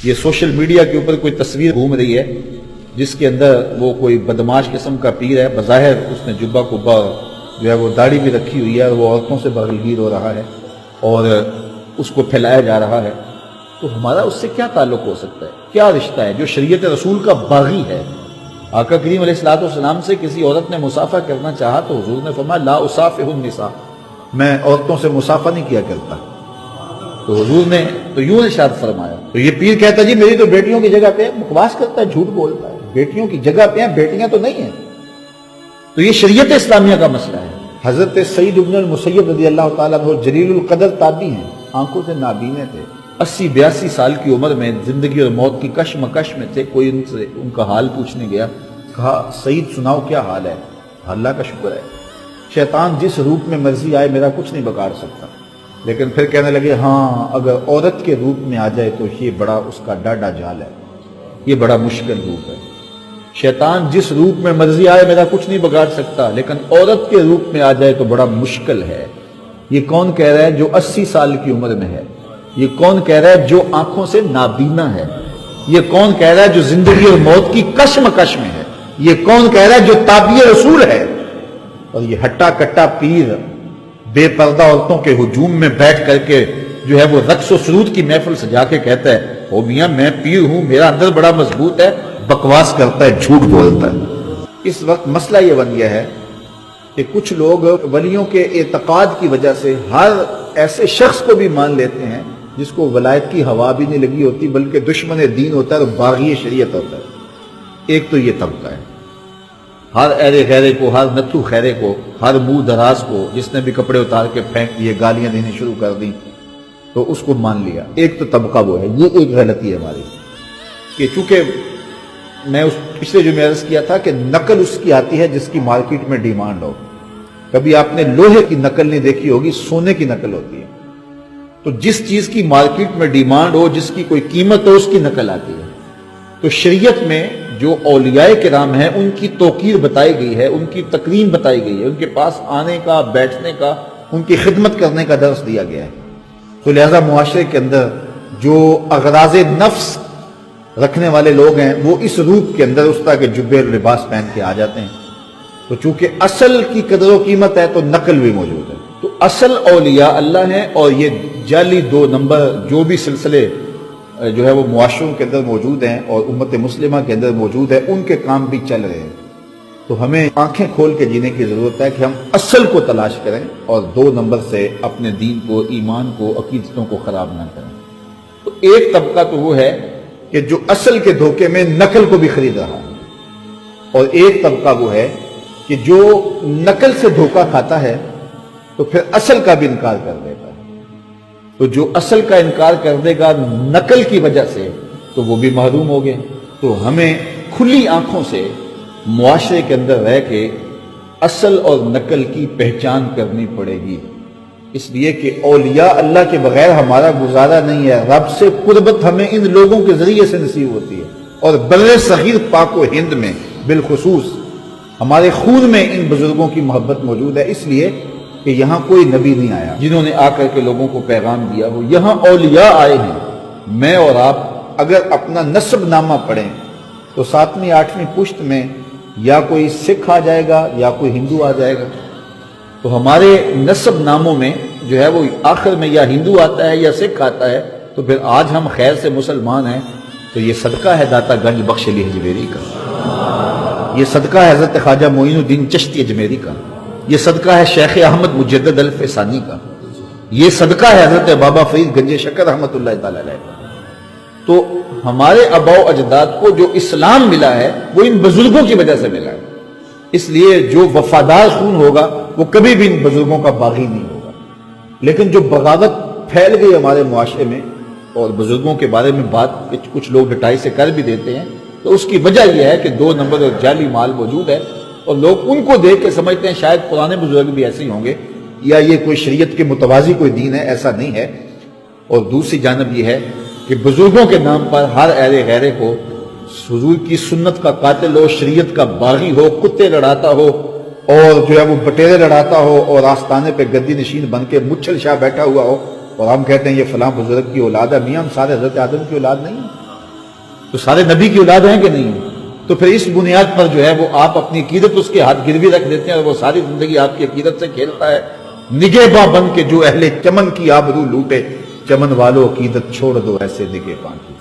یہ social media کے اوپر کوئی تصویر گھوم رہی ہے جس کے اندر وہ کوئی بدماش قسم کا پیر ہے، بظاہر اس نے جبہ کبا جو ہے وہ داڑھی بھی رکھی ہوئی ہے اور وہ عورتوں سے بغلگیر ہو رہا ہے اور اس کو پھیلایا جا رہا ہے، تو ہمارا اس سے کیا تعلق ہو سکتا ہے؟ کیا رشتہ ہے جو شریعت رسول کا باغی ہے؟ آقا کریم علیہ الصلوۃ والسلام سے کسی عورت نے مصافحہ کرنا چاہا تو حضور نے فرمایا لا اصافح النساء، میں عورتوں سے مصافحہ نہیں کیا کرتا۔ تو حضور نے تو یوں ارشاد فرمایا۔ تو یہ پیر کہتا جی میری تو بیٹیوں کی جگہ پہ بکواس کرتا ہے، جھوٹ بولتا ہے، بیٹیوں کی جگہ پہ ہیں، بیٹیاں تو نہیں ہیں۔ تو یہ شریعت اسلامیہ کا مسئلہ ہے۔ حضرت سعید بن المسیب رضی اللہ تعالیٰ عنہ جلیل القدر تابعی ہیں، آنکھوں سے نابینے تھے، 80-82 سال کی عمر میں زندگی اور موت کی کشمکش میں تھے۔ کوئی ان کا حال پوچھنے گیا، کہا سعید سناؤ کیا حال ہے؟ اللہ کا شکر ہے، شیطان جس روپ میں مرضی آئے میرا کچھ نہیں بگاڑ سکتا۔ لیکن پھر کہنے لگے ہاں اگر عورت کے روپ میں آ جائے تو یہ بڑا اس کا ڈاڈا جال ہے، یہ بڑا مشکل روپ ہے۔ شیطان جس روپ میں مرضی آئے میرا کچھ نہیں بگاڑ سکتا، لیکن عورت کے روپ میں آ جائے تو بڑا مشکل ہے۔ یہ کون کہہ رہا ہے جو 80 سال کی عمر میں ہے؟ یہ کون کہہ رہا ہے جو آنکھوں سے نابینا ہے؟ یہ کون کہہ رہا ہے جو زندگی اور موت کی کشمکش میں ہے؟ یہ کون کہہ رہا ہے جو تابع رسول ہے؟ اور یہ ہٹا کٹا پیر بے پردہ عورتوں کے ہجوم میں بیٹھ کر کے جو ہے وہ رقص و سرود کی محفل سجا کے کہتا ہے او میاں میں پیر ہوں، میرا اندر بڑا مضبوط ہے، بکواس کرتا ہے، جھوٹ بولتا ہے۔ اس وقت مسئلہ یہ بن گیا ہے کہ کچھ لوگ ولیوں کے اعتقاد کی وجہ سے ہر ایسے شخص کو بھی مان لیتے ہیں جس کو ولایت کی ہوا بھی نہیں لگی ہوتی بلکہ دشمن دین ہوتا ہے اور باغی شریعت ہوتا ہے۔ ایک تو یہ طبقہ ہے، ہر ایرے غیرے کو، ہر نتھو خیرے کو، ہر منہ دراز کو، جس نے بھی کپڑے اتار کے پھینک دیے، گالیاں دینی شروع کر دیں تو اس کو مان لیا۔ ایک تو طبقہ وہ ہے، یہ ایک غلطی ہے ہماری کہ چونکہ میں اس پچھلے جو میں عرض کیا تھا کہ نقل اس کی آتی ہے جس کی مارکیٹ میں ڈیمانڈ ہو۔ کبھی آپ نے لوہے کی نقل نہیں دیکھی ہوگی، سونے کی نقل ہوتی ہے۔ تو جس چیز کی مارکیٹ میں ڈیمانڈ ہو، جس کی کوئی قیمت ہو، اس کی نقل آتی ہے۔ تو شریعت میں جو اولیاء کرام ہیں ان کی توقیر بتائی گئی ہے، ان کی تکریم بتائی گئی ہے، ان کے پاس آنے کا، بیٹھنے کا، ان کی خدمت کرنے کا درس دیا گیا ہے۔ تو لہذا معاشرے کے اندر جو اغراض نفس رکھنے والے لوگ ہیں وہ اس روپ کے اندر اس طرح کے جبے اور لباس پہن کے آ جاتے ہیں۔ تو چونکہ اصل کی قدر و قیمت ہے تو نقل بھی موجود ہے۔ تو اصل اولیاء اللہ ہیں اور یہ جعلی 2 نمبر جو بھی سلسلے جو ہے وہ معاشروں کے اندر موجود ہیں اور امت مسلمہ کے اندر موجود ہے، ان کے کام بھی چل رہے ہیں۔ تو ہمیں آنکھیں کھول کے جینے کی ضرورت ہے کہ ہم اصل کو تلاش کریں اور 2 نمبر سے اپنے دین کو، ایمان کو، عقیدتوں کو خراب نہ کریں۔ تو ایک طبقہ تو وہ ہے کہ جو اصل کے دھوکے میں نقل کو بھی خرید رہا ہے، اور ایک طبقہ وہ ہے کہ جو نقل سے دھوکہ کھاتا ہے تو پھر اصل کا بھی انکار کر دیتا ہے۔ تو جو اصل کا انکار کر دے گا نقل کی وجہ سے تو وہ بھی محروم ہو گئے۔ تو ہمیں کھلی آنکھوں سے معاشرے کے اندر رہ کے اصل اور نقل کی پہچان کرنی پڑے گی، اس لیے کہ اولیاء اللہ کے بغیر ہمارا گزارا نہیں ہے۔ رب سے قربت ہمیں ان لوگوں کے ذریعے سے نصیب ہوتی ہے، اور بر صغیر پاک و ہند میں بالخصوص ہمارے خون میں ان بزرگوں کی محبت موجود ہے، اس لیے کہ یہاں کوئی نبی نہیں آیا جنہوں نے آ کر کے لوگوں کو پیغام دیا ہو، یہاں اولیاء آئے ہیں۔ میں اور آپ اگر اپنا نسب نامہ پڑھیں تو 7ویں 8ویں پشت میں یا کوئی سکھ آ جائے گا یا کوئی ہندو آ جائے گا۔ تو ہمارے نسب ناموں میں جو ہے وہ آخر میں یا ہندو آتا ہے یا سکھ آتا ہے، تو پھر آج ہم خیر سے مسلمان ہیں تو یہ صدقہ ہے داتا گنج بخش علی اجمیری کا، یہ صدقہ ہے حضرت خواجہ معین الدین چشتی اجمیری کا، یہ صدقہ ہے شیخ احمد مجدد الفسانی کا، یہ صدقہ ہے حضرت بابا فرید گنج شکر رحمۃ اللہ تعالی علیہ کا۔ تو ہمارے آباء و اجداد کو جو اسلام ملا ہے وہ ان بزرگوں کی وجہ سے ملا ہے، اس لیے جو وفادار خون ہوگا وہ کبھی بھی ان بزرگوں کا باغی نہیں ہوگا۔ لیکن جو بغاوت پھیل گئی ہمارے معاشرے میں اور بزرگوں کے بارے میں بات کچھ لوگ ڈٹائی سے کر بھی دیتے ہیں، تو اس کی وجہ یہ ہے کہ 2 نمبر اور جعلی مال موجود ہے، اور لوگ ان کو دیکھ کے سمجھتے ہیں شاید پرانے بزرگ بھی ایسے ہی ہوں گے یا یہ کوئی شریعت کے متوازی کوئی دین ہے، ایسا نہیں ہے۔ اور دوسری جانب یہ ہے کہ بزرگوں کے نام پر ہر ایرے غیرے کو حضور کی سنت کا قاتل ہو، شریعت کا باغی ہو، کتے لڑاتا ہو اور جو ہے وہ بٹیرے لڑاتا ہو اور آستانے پہ گدی نشین بن کے مچھل شاہ بیٹھا ہوا ہو، اور ہم کہتے ہیں یہ فلاں بزرگ کی اولاد ہے۔ میاں ہم سارے حضرت آدم کی اولاد نہیں ہیں، تو سارے نبی کی اولاد ہیں کہ نہیں؟ تو پھر اس بنیاد پر جو ہے وہ آپ اپنی عقیدت اس کے ہاتھ گروی رکھ دیتے ہیں اور وہ ساری زندگی آپ کی عقیدت سے کھیلتا ہے. نگہباں بن کے جو اہل چمن کی آبرو لوٹے، چمن والو عقیدت چھوڑ دو ایسے نگہباں کی.